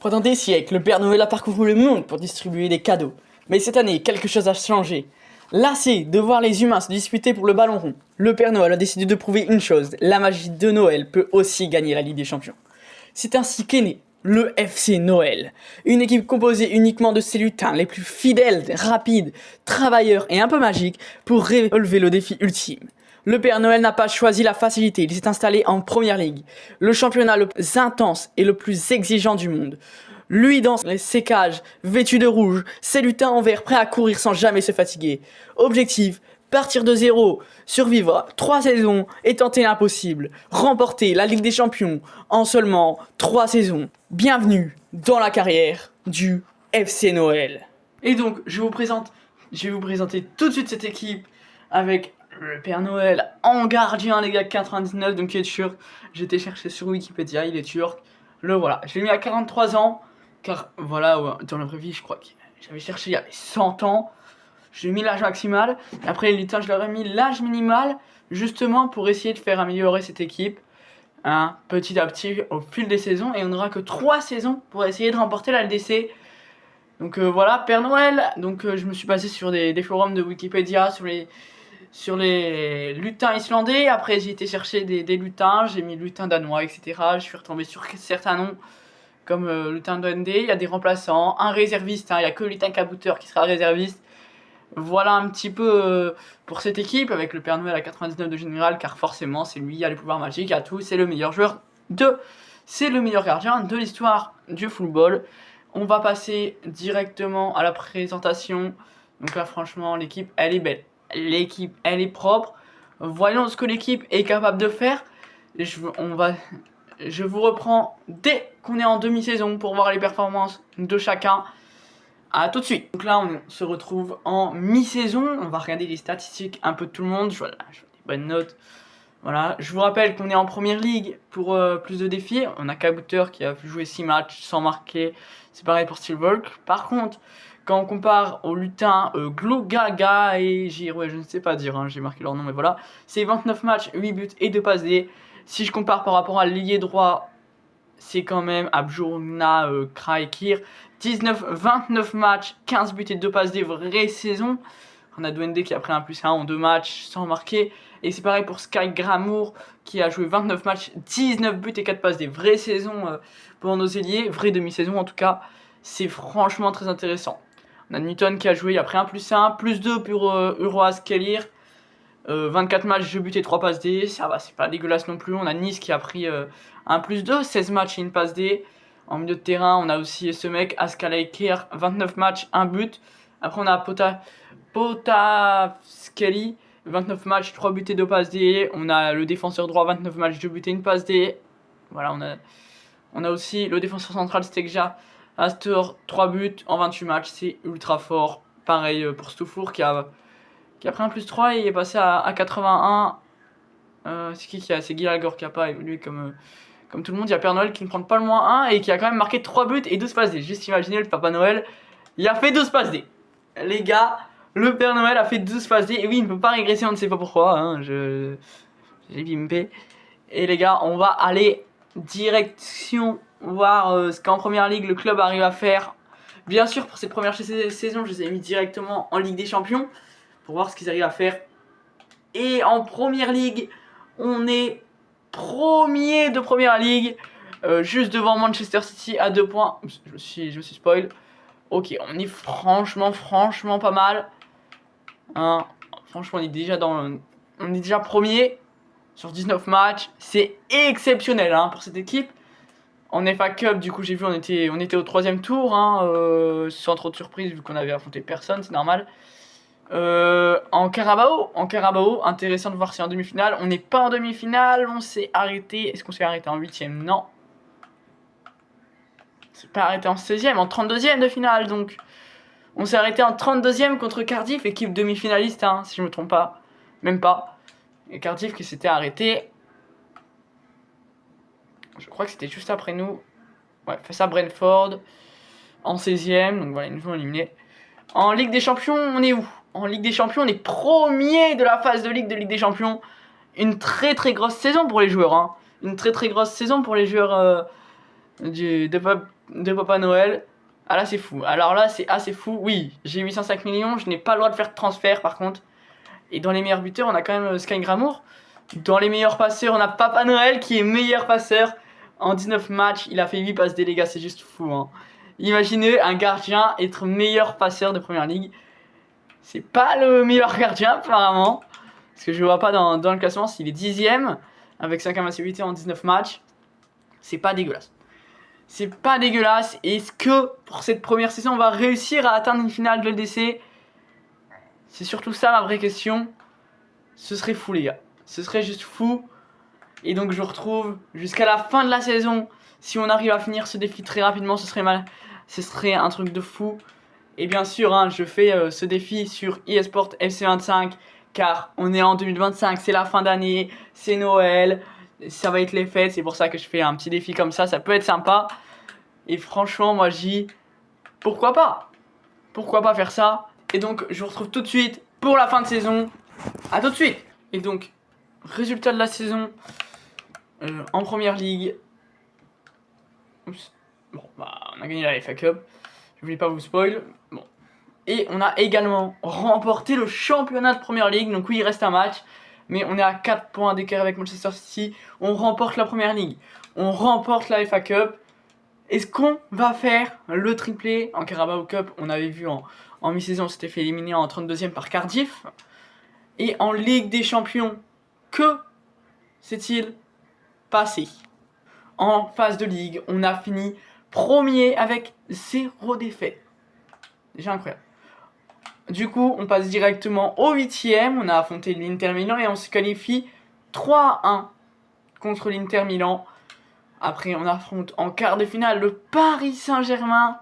Pendant des siècles, le Père Noël a parcouru le monde pour distribuer des cadeaux. Mais cette année, quelque chose a changé. Lassé de voir les humains se disputer pour le ballon rond, le Père Noël a décidé de prouver une chose, la magie de Noël peut aussi gagner la Ligue des Champions. C'est ainsi qu'est né le FC Noël, une équipe composée uniquement de ses lutins les plus fidèles, rapides, travailleurs et un peu magiques pour relever le défi ultime. Le Père Noël n'a pas choisi la facilité, il s'est installé en Première Ligue, le championnat le plus intense et le plus exigeant du monde. Lui dans ses cages, vêtu de rouge, ses lutins en vert prêts à courir sans jamais se fatiguer. Objectif, partir de zéro, survivre 3 saisons et tenter l'impossible, remporter la Ligue des Champions en seulement 3 saisons. Bienvenue dans la carrière du FC Noël. Et donc, je vais vous présenter tout de suite cette équipe avec le Père Noël en gardien, les gars, 99, donc il est turc. J'ai été chercher sur Wikipédia, il est turc. Le voilà, je l'ai mis à 43 ans, car voilà, dans la vraie vie, je crois que j'avais cherché il y avait 100 ans. J'ai mis l'âge maximal. Après les lutins, je leur ai mis l'âge minimal, justement pour essayer de faire améliorer cette équipe, hein, petit à petit au fil des saisons. Et on n'aura que 3 saisons pour essayer de remporter la LDC. Donc voilà, Père Noël. Donc je me suis basé sur des forums de Wikipédia sur les lutins islandais. Après j'ai été chercher des lutins, j'ai mis lutins danois, etc. Je suis retombé sur certains noms comme lutin de ND. Il y a des remplaçants, un réserviste, hein, il n'y a que lutin Kabouter qui sera réserviste. Voilà un petit peu pour cette équipe avec le Père Noël à 99 de général, car forcément c'est lui, il a les pouvoirs magiques, il a tout, c'est le meilleur c'est le meilleur gardien de l'histoire du football. On va passer directement à la présentation. Donc là franchement l'équipe elle est belle, l'équipe elle est propre. Voyons ce que l'équipe est capable de faire. Je vous reprends dès qu'on est en demi-saison pour voir les performances de chacun. A tout de suite. Donc là on se retrouve en mi-saison, on va regarder les statistiques un peu de tout le monde, je vois des bonnes notes. Voilà, je vous rappelle qu'on est en première ligue pour plus de défis. On a Kabouter qui a joué 6 matchs sans marquer, c'est pareil pour Steelwork. Par contre, quand on compare aux lutins Glougaga et ouais, je ne sais pas dire, hein, j'ai marqué leur nom mais voilà. C'est 29 matchs, 8 buts et 2 passes D. Si je compare par rapport à l'ailier droit, c'est quand même Abjourna Kraekir. 29 matchs, 15 buts et 2 passes des vraies saisons. On a Duende qui a pris un +1 en 2 matchs sans marquer. Et c'est pareil pour Sky Gramour qui a joué 29 matchs, 19 buts et 4 passes des vraies saisons pour nos ailiers. Vraie demi-saison en tout cas. C'est franchement très intéressant. On a Newton qui a joué, il a pris un +1, +2 pour Uroas Kelir. 24 matchs, 2 buts et 3 passes D, ça va, c'est pas dégueulasse non plus. On a Nice qui a pris un +2, 16 matchs et une passe D. En milieu de terrain, on a aussi ce mec, Askalaikir, 29 matchs, 1 but. Après, on a Potaskelly, 29 matchs, 3 buts et 2 passes D. On a le défenseur droit, 29 matchs, 2 buts et 1 passe D. Voilà, on a aussi le défenseur central, Stegja, Astor, 3 buts en 28 matchs, c'est ultra fort. Pareil pour Stoufour qui a pris un +3 et est passé à 81. C'est qui a? C'est Guy Algor qui a pas évolué comme tout le monde. Il y a Père Noël qui ne prend pas le -1 et qui a quand même marqué 3 buts et 12 passes D. Juste imaginez le Papa Noël, il a fait 12 passes D. Les gars, le Père Noël a fait 12 passes D. Et oui, il ne peut pas régresser, on ne sait pas pourquoi. Hein, j'ai bimpé. Et les gars, on va aller direction voir ce qu'en première ligue le club arrive à faire. Bien sûr, pour cette première saison, je les ai mis directement en Ligue des Champions pour voir ce qu'ils arrivent à faire. Et en première ligue, on est premier de première ligue, juste devant Manchester City à 2 points. Je me suis spoil. Ok, on est franchement pas mal. Hein, franchement, on est déjà premier sur 19 matchs. C'est exceptionnel hein, pour cette équipe. En FA Cup, du coup, j'ai vu, on était au 3e tour, hein, sans trop de surprise vu qu'on avait affronté personne, c'est normal. En Carabao, intéressant de voir si en demi-finale. On n'est pas en demi-finale, on s'est arrêté. Est-ce qu'on s'est arrêté en 8ème? Non. On s'est pas arrêté en 16ème, en 32ème de finale donc. On s'est arrêté en 32ème contre Cardiff, équipe demi-finaliste, hein, si je me trompe pas. Même pas. Et Cardiff qui s'était arrêté. Je crois que c'était juste après nous. Ouais, face à Brentford. En 16ème, donc voilà, ils nous ont éliminés. En Ligue des Champions, on est où? En Ligue des Champions, on est premier de la phase de Ligue des Champions. Une très grosse saison pour les joueurs. Hein. Une très grosse saison pour les joueurs de Papa Noël. Ah là c'est fou, alors là c'est assez fou. Oui, j'ai 805 millions, je n'ai pas le droit de faire de transfert par contre. Et dans les meilleurs buteurs on a quand même Sky Gramour. Dans les meilleurs passeurs on a Papa Noël qui est meilleur passeur. En 19 matchs il a fait 8 passes D les gars, c'est juste fou hein. Imaginez un gardien être meilleur passeur de Première Ligue. C'est pas le meilleur gardien apparemment. Parce que je vois pas dans le classement s'il est 10ème avec 5 invincibilités en 19 matchs. C'est pas dégueulasse. C'est pas dégueulasse. Est-ce que pour cette première saison on va réussir à atteindre une finale de LDC? C'est surtout ça ma vraie question. Ce serait fou les gars. Ce serait juste fou. Et donc je vous retrouve jusqu'à la fin de la saison. Si on arrive à finir ce défi très rapidement, ce serait un truc de fou. Et bien sûr, hein, je fais ce défi sur eSport FC25. Car on est en 2025, c'est la fin d'année, c'est Noël, ça va être les fêtes. C'est pour ça que je fais un petit défi comme ça peut être sympa. Et franchement, moi j'y... Pourquoi pas? Pourquoi pas faire ça? Et donc je vous retrouve tout de suite pour la fin de saison. A tout de suite. Et donc, résultat de la saison en Première Ligue. Oups. Bon, bah on a gagné la FA Cup. Je voulais pas vous spoil. Bon. Et on a également remporté le championnat de Première Ligue. Donc oui, il reste un match. Mais on est à 4 points d'écart avec Manchester City. On remporte la Première Ligue. On remporte la FA Cup. Est-ce qu'on va faire le triplé en Carabao Cup? On avait vu en mi-saison, on s'était fait éliminer en 32ème par Cardiff. Et en Ligue des Champions, que s'est-il passé? En phase de Ligue, on a fini premier avec 0 défaite. Déjà incroyable. Du coup, on passe directement au 8ème. On a affronté l'Inter Milan et on se qualifie 3-1 contre l'Inter Milan. Après, on affronte en quart de finale le Paris Saint-Germain.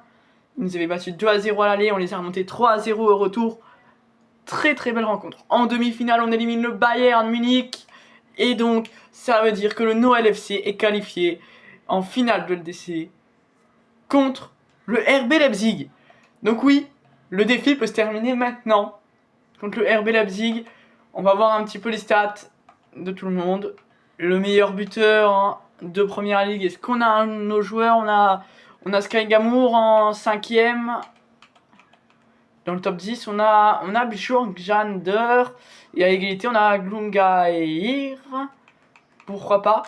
Ils nous avaient battu 2-0 à l'aller, on les a remontés 3-0 au retour. Très très belle rencontre. En demi-finale, on élimine le Bayern Munich. Et donc, ça veut dire que le Noël FC est qualifié en finale de LDC contre le RB Leipzig. Donc oui, le défi peut se terminer maintenant contre le RB Leipzig. On va voir un petit peu les stats de tout le monde. Le meilleur buteur de Première Ligue. Est-ce qu'on a nos joueurs? On a Sky Gamour en 5ème. Dans le top 10, on a Björn Jander. Et à égalité, on a Glungair. Pourquoi pas?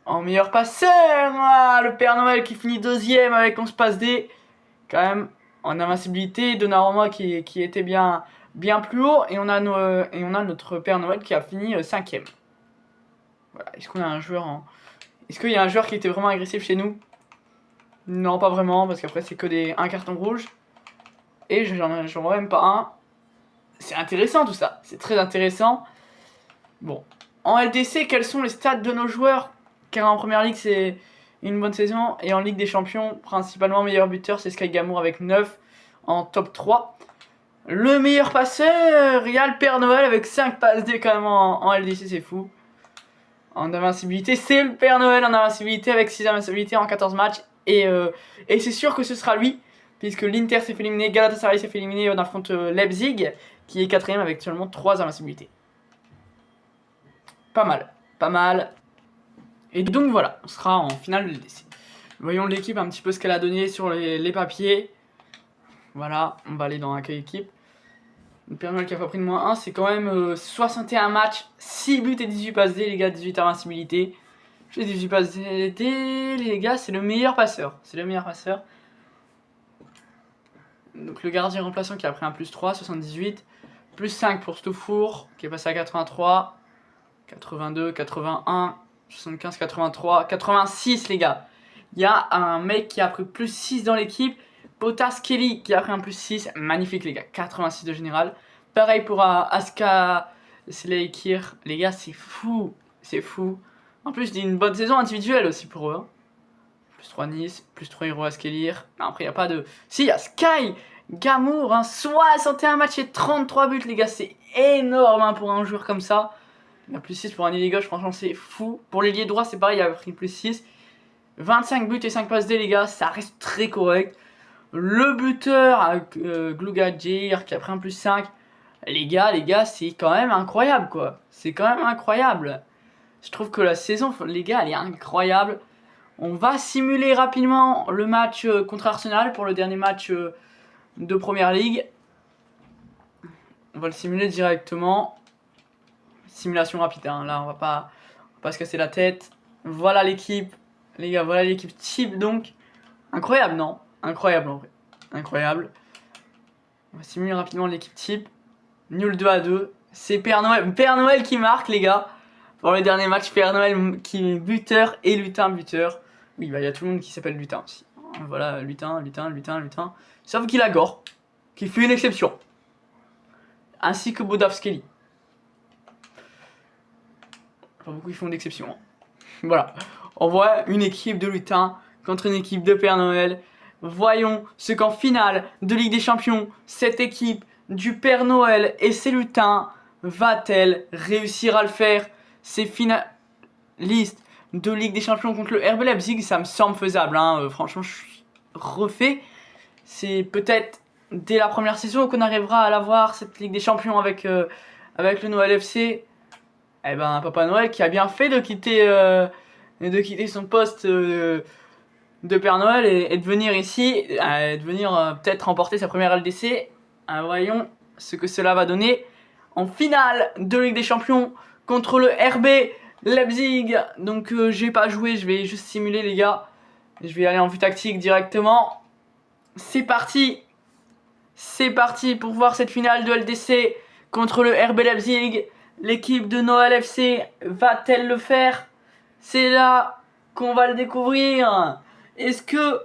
En meilleur passeur, le Père Noël qui finit 2ème avec 11 passes D. Quand même, en invincibilité, Donnarumma qui était bien plus haut. Et on a notre Père Noël qui a fini 5ème. Voilà. Est-ce qu'on a un joueur Est-ce qu'il y a un joueur qui était vraiment agressif chez nous? Non, pas vraiment, parce qu'après c'est que un carton rouge. Et j'en vois même pas un. C'est intéressant tout ça, c'est très intéressant. Bon, en LDC, quels sont les stats de nos joueurs? Car en Première Ligue, c'est une bonne saison. Et en Ligue des Champions, principalement meilleur buteur, c'est Sky Gamour avec 9 en top 3. Le meilleur passeur, il y a le Père Noël avec 5 passes D quand même en LDC, c'est fou. En invincibilité, c'est le Père Noël en invincibilité avec 6 invincibilités en 14 matchs. Et c'est sûr que ce sera lui, puisque l'Inter s'est fait éliminer, Galatasaray s'est fait éliminer, on affronte Leipzig, qui est 4ème avec seulement 3 invincibilités. Pas mal, pas mal. Et donc voilà, on sera en finale de LDC. Voyons l'équipe un petit peu ce qu'elle a donné sur les papiers. Voilà, on va aller dans accueil équipe. Le Père Noël qui a pas pris de -1, c'est quand même 61 matchs, 6 buts et 18 passes D, les gars, 18 invincibilités. J'ai 18 passes D, les gars, c'est le meilleur passeur. C'est le meilleur passeur. Donc le gardien remplaçant qui a pris un +3, 78. +5 pour Stoufour, qui est passé à 83. 82, 81, 75, 83, 86 les gars. Il y a un mec qui a pris +6 dans l'équipe. Potas Kelly qui a pris un +6. Magnifique les gars, 86 de général. Pareil pour Aska Sleikir. Les gars, c'est fou. C'est fou. En plus, il y a une bonne saison individuelle aussi pour eux. Hein. +3 Nice, +3 Hero Askelir. Non, après, il n'y a pas de... Si, il y a Sky Gamour, hein, 61 matchs et 33 buts les gars. C'est énorme hein, pour un joueur comme ça. Il a +6 pour un ailier gauche, franchement c'est fou. Pour l'ailier droit c'est pareil, il a pris +6. 25 buts et 5 passes D les gars, ça reste très correct. Le buteur, Glugajir qui a pris un +5. Les gars, c'est quand même incroyable quoi. C'est quand même incroyable. Je trouve que la saison, les gars, elle est incroyable. On va simuler rapidement le match contre Arsenal pour le dernier match de Première Ligue. On va le simuler directement. Simulation rapide, hein. Là on va pas se casser la tête. Voilà l'équipe, les gars, voilà l'équipe type donc. Incroyable, non? Incroyable en vrai. Incroyable. On va simuler rapidement l'équipe type. Nul 2-2. C'est Père Noël qui marque, les gars. Pour le dernier match, Père Noël qui est buteur et Lutin buteur. Oui, bah il y a tout le monde qui s'appelle Lutin aussi. Voilà, Lutin. Sauf qu'il a Gore, qui fait une exception. Ainsi que Bodavskeli. Pas beaucoup qui font d'exception. Hein. Voilà. On voit une équipe de Lutin contre une équipe de Père Noël. Voyons ce qu'en finale de Ligue des Champions, cette équipe du Père Noël et ses lutins va-t-elle réussir à le faire? Ces finalistes de Ligue des Champions contre le RB Leipzig, ça me semble faisable. Hein. Franchement, je suis refait. C'est peut-être dès la première saison qu'on arrivera à l'avoir, cette Ligue des Champions avec le Noël FC. Eh ben, Papa Noël qui a bien fait de quitter son poste de Père Noël et de venir ici, de venir peut-être remporter sa première LDC. Voyons ce que cela va donner en finale de Ligue des Champions contre le RB Leipzig. Donc j'ai pas joué, je vais juste simuler, les gars. Je vais aller en vue tactique directement. C'est parti pour voir cette finale de LDC contre le RB Leipzig. L'équipe de Noël FC va-t-elle le faire? C'est là qu'on va le découvrir. Est-ce que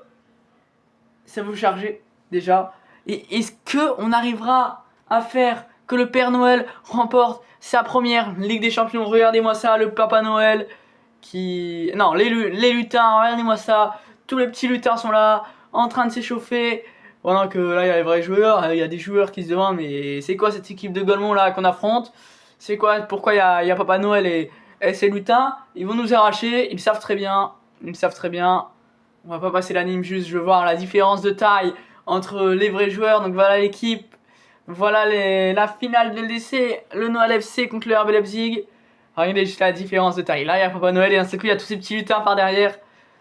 ça va vous charger déjà? Et est-ce que on arrivera à faire que le Père Noël remporte sa première Ligue des Champions? Regardez-moi ça, le Papa Noël qui... Non, les lutins, regardez-moi ça. Tous les petits lutins sont là, en train de s'échauffer. Pendant que là, il y a les vrais joueurs. Il y a des joueurs qui se demandent, mais c'est quoi cette équipe de Golemont là qu'on affronte? C'est quoi? Pourquoi il y a Papa Noël et ses lutins? Ils vont nous arracher, ils savent très bien. On va pas passer l'anime, juste je veux voir la différence de taille entre les vrais joueurs. Donc voilà l'équipe. Voilà la finale de l'essai, le Noël FC contre le RB Leipzig. Regardez juste la différence de taille. Là il y a Papa Noël et d'un seul coup il y a tous ces petits lutins par derrière.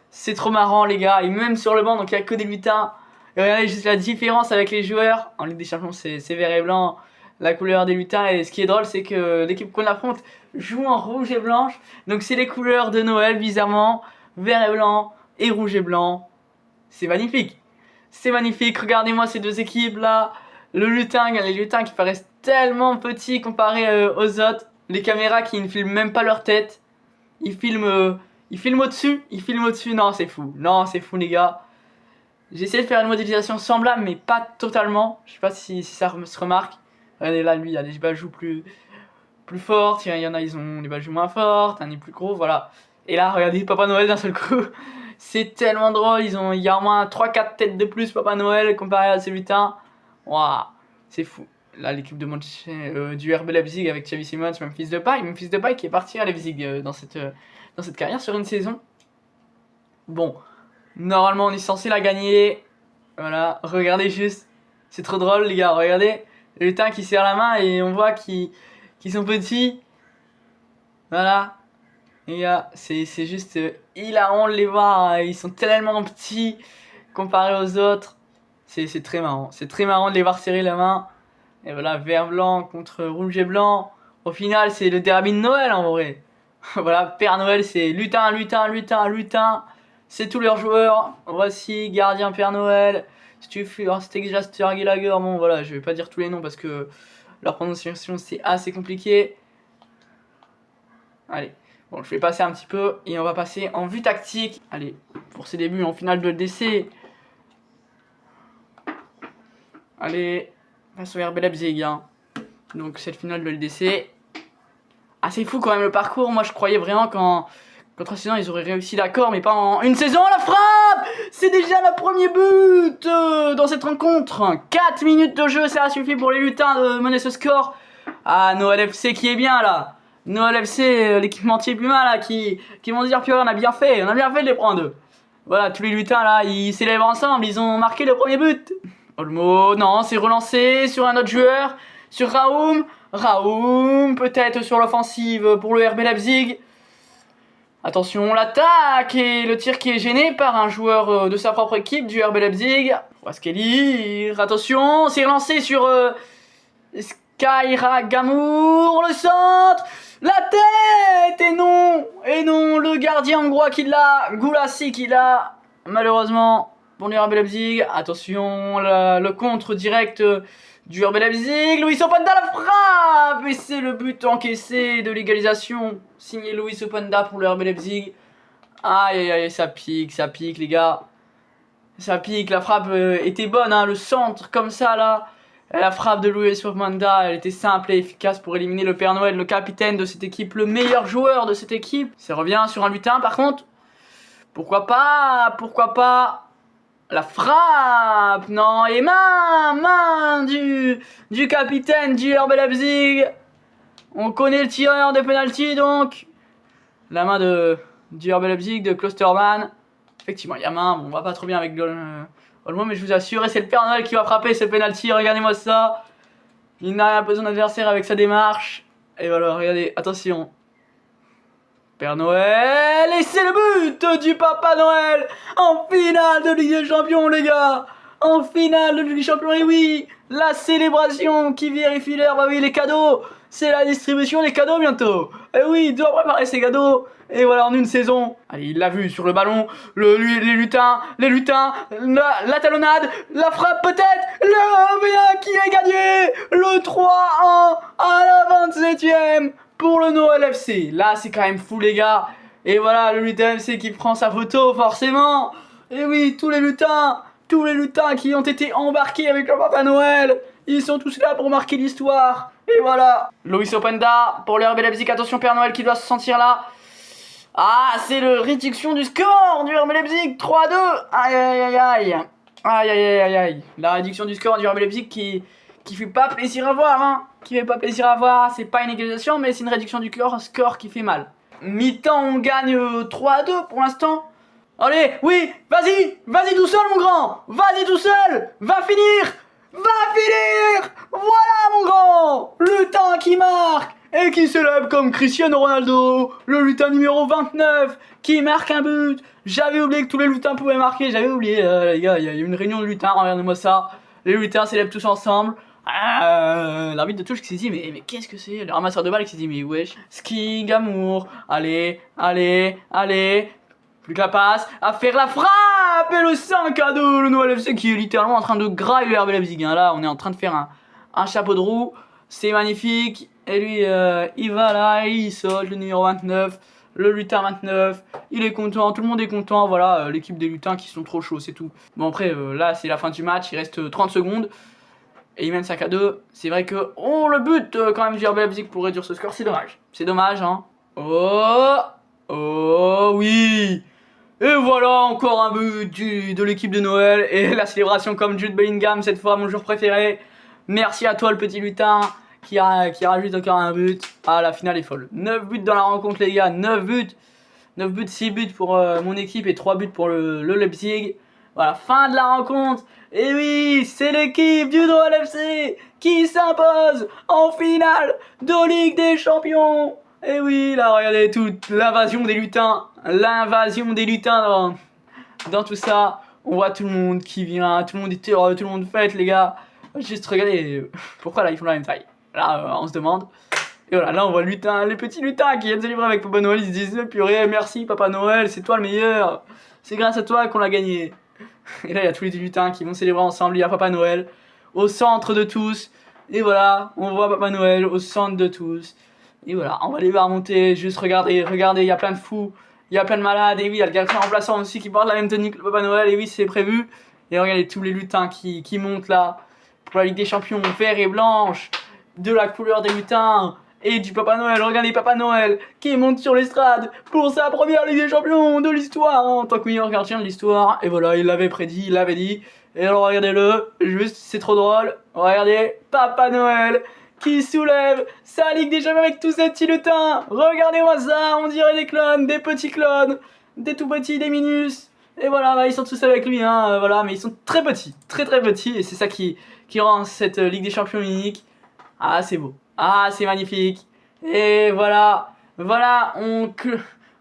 C'est trop marrant, les gars. Et même sur le banc, donc il n'y a que des lutins. Et regardez juste la différence avec les joueurs. En Ligue des Champions, c'est vert et blanc, la couleur des lutins. Et ce qui est drôle, c'est que l'équipe qu'on affronte joue en rouge et blanche. Donc c'est les couleurs de Noël, bizarrement. Vert et blanc et rouge et blanc. C'est magnifique. C'est magnifique. Regardez-moi ces deux équipes là. Les lutins qui paraissent tellement petits comparés aux autres. Les caméras qui ne filment même pas leur tête. Ils filment au-dessus. Non, c'est fou. Les gars. J'ai essayé de faire une modélisation semblable, mais pas totalement. Je sais pas si ça se remarque. Regardez là, lui, il y a des bajoues plus fortes. Il y en a, ils ont des bajoues moins fortes. Un est plus gros, voilà. Et là, regardez Papa Noël d'un seul coup. C'est tellement drôle. Il y a au moins 3-4 têtes de plus, Papa Noël, comparé à ces lutins. Waouh, c'est fou. Là, l'équipe de du RB Leipzig avec Xavi Simons, Memphis Depay qui est parti à Leipzig dans cette carrière sur une saison. Bon, normalement on est censé la gagner. Voilà, regardez juste. C'est trop drôle, les gars. Regardez les lutins qui serrent la main et on voit qu'ils sont petits. Voilà. Les gars, c'est juste hilarant de les voir. Ils sont tellement petits comparés aux autres. C'est très marrant. C'est très marrant de les voir serrer la main. Et voilà, vert blanc contre rouge et blanc. Au final, c'est le derby de Noël en vrai. Voilà, Père Noël, c'est lutin. C'est tous leurs joueurs. Voici, gardien Père Noël. Stegjaster Gallagher. Bon, voilà, je vais pas dire tous les noms parce que leur prononciation c'est assez compliqué. Allez, bon, je vais passer un petit peu et on va passer en vue tactique. Allez, pour ces débuts en finale de LDC. Allez, face au RB Leipzig. Hein. Donc, cette finale de LDC. Assez fou quand même le parcours. Moi, je croyais vraiment qu'en 3 saisons, ils auraient réussi, d'accord, mais pas en une saison. La frappe! C'est déjà le premier but dans cette rencontre. 4 minutes de jeu, ça a suffi pour les lutins de mener ce score. Ah, Noël FC qui est bien là. Noël FC, l'équipementier Puma là, qui vont dire Pierre, on a bien fait de les prendre. Voilà, tous les lutins là, ils célèbrent ensemble, ils ont marqué le premier but. Olmo, non, c'est relancé sur un autre joueur, sur Raoum, peut-être sur l'offensive pour le RB Leipzig. Attention, l'attaque et le tir qui est gêné par un joueur de sa propre équipe, du RB Leipzig. Waskelly, attention, c'est relancé sur Skyra Gamour, le centre, la tête, et non, le gardien hongrois qui l'a, Goulassi qui l'a, malheureusement, pour le RB Leipzig. Attention, le contre direct du RB Leipzig, Luis Openda la frappe, et c'est le but encaissé de l'égalisation, signé Luis Openda pour le RB Leipzig. Aïe aïe aïe, ça pique les gars, ça pique, la frappe était bonne, hein, le centre comme ça là. La frappe de Luis Openda, elle était simple et efficace pour éliminer le Père Noël, le capitaine de cette équipe, le meilleur joueur de cette équipe. Ça revient sur un lutin par contre. Pourquoi pas la frappe, non, et main du capitaine du RB Leipzig. On connaît le tireur de penalty donc. La main du RB Leipzig, de Klosterman. Effectivement, il y a main, bon, on va pas trop bien avec Olmo, mais je vous assure, et c'est le Père Noël qui va frapper ce penalty, regardez-moi ça. Il n'a rien besoin d'adversaire avec sa démarche. Et voilà, regardez, attention. Père Noël, et c'est le but du Papa Noël en finale de Ligue des Champions, les gars. En finale de Ligue des Champions, et oui, la célébration qui vérifie l'heure, bah oui, les cadeaux. C'est la distribution des cadeaux bientôt. Et oui, il doit préparer ses cadeaux. Et voilà, en une saison. Allez, il l'a vu sur le ballon. Les lutins, la talonnade, la frappe peut-être. Le bien qui a gagné. Le 3-1 à la 27e pour le Noël FC. Là, c'est quand même fou, les gars. Et voilà, le lutin FC qui prend sa photo, forcément. Et oui, tous les lutins qui ont été embarqués avec le Papa Noël, ils sont tous là pour marquer l'histoire. Et voilà, Luis Openda pour le RB Leipzig. Attention, Père Noël qui doit se sentir là. Ah, c'est le réduction du score du RB Leipzig, 3-2. Aïe aïe aïe aïe. Aïe aïe aïe aïe. La réduction du score du RB Leipzig qui fait pas plaisir à voir, hein. Qui fait pas plaisir à voir, c'est pas une égalisation, mais c'est une réduction du score qui fait mal. Mi-temps, on gagne 3-2 pour l'instant. Allez, oui, vas-y tout seul mon grand. Vas-y tout seul, va finir. Voilà mon grand. Lutin qui marque et qui célèbre comme Cristiano Ronaldo, le lutin numéro 29 qui marque un but. J'avais oublié que tous les lutins pouvaient marquer, j'avais oublié, les gars, il y a une réunion de lutins, regardez-moi ça. Les lutins célèbrent tous ensemble. L'arbitre de touche qui s'est dit mais qu'est-ce que c'est? Le ramasseur de balles qui s'est dit mais wesh. Ski Gamour, allez. Plus que la passe, à faire la frappe et le 5-2, le Noël FC qui est littéralement en train de grailler le RB Leipzig. Là, on est en train de faire un chapeau de roue, c'est magnifique. Et lui, il va là, il saute, le numéro 29, le lutin 29. Il est content, tout le monde est content. Voilà, l'équipe des lutins qui sont trop chauds, c'est tout. Bon, après, là, c'est la fin du match, il reste 30 secondes. Et il mène 5-2. C'est vrai que, le but quand même du RB Leipzig pour réduire ce score, c'est dommage. C'est dommage, hein. Oh oui. Et voilà, encore un but de l'équipe de Noël. Et la célébration comme Jude Bellingham, cette fois, mon joueur préféré. Merci à toi, le petit lutin, qui rajoute encore un but. Ah, la finale est folle. 9 buts dans la rencontre, les gars. 9 buts. 6 buts pour mon équipe et 3 buts pour le Leipzig. Voilà, fin de la rencontre. Et oui, c'est l'équipe du Noël FC qui s'impose en finale de Ligue des Champions. Et oui, là, regardez toute l'invasion des lutins. L'invasion des lutins dans tout ça. On voit tout le monde qui vient, tout le monde est heureux, tout le monde fête, les gars. Juste regardez, pourquoi là ils font la même taille? Là, on se demande. Et voilà, là on voit les petits lutins qui viennent se livrer avec Papa Noël. Ils se disent, purée, merci Papa Noël, c'est toi le meilleur. C'est grâce à toi qu'on l'a gagné. Et là, il y a tous les lutins qui vont célébrer ensemble. Il y a Papa Noël au centre de tous. Et voilà, on voit Papa Noël au centre de tous. Et voilà, on va les voir monter, juste regardez, il y a plein de fous, il y a plein de malades, et oui, il y a le gardien remplaçant aussi qui porte la même tenue que le Papa Noël, et oui, c'est prévu. Et regardez tous les lutins qui montent là, pour la Ligue des Champions, vert et blanche, de la couleur des lutins, et du Papa Noël. Regardez Papa Noël qui monte sur l'estrade pour sa première Ligue des Champions de l'histoire, hein, en tant que meilleur gardien de l'histoire. Et voilà, il l'avait prédit, il l'avait dit. Et alors regardez-le, juste, c'est trop drôle. Regardez, Papa Noël qui soulève sa Ligue des Champions avec tous ces petits lutins. Regardez-moi ça, on dirait des clones, des petits clones, des tout petits, des minus. Et voilà, bah, ils sont tous avec lui, hein, voilà, mais ils sont très petits, très petits, et c'est ça qui rend cette Ligue des Champions unique. Ah, c'est beau, ah, c'est magnifique. Et voilà, on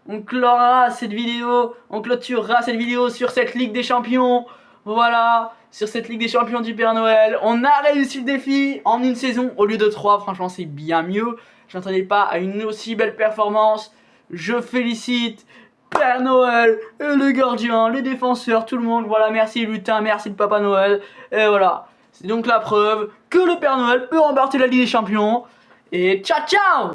on clorera cette vidéo, on clôturera cette vidéo sur cette Ligue des Champions. Voilà, sur cette Ligue des Champions du Père Noël. On a réussi le défi en une saison au lieu de 3. Franchement, c'est bien mieux. Je n'attendais pas à une aussi belle performance. Je félicite Père Noël, et le gardien, les défenseurs, tout le monde. Voilà, merci Lutin, merci le Papa Noël. Et voilà, c'est donc la preuve que le Père Noël peut remporter la Ligue des Champions. Et ciao ciao!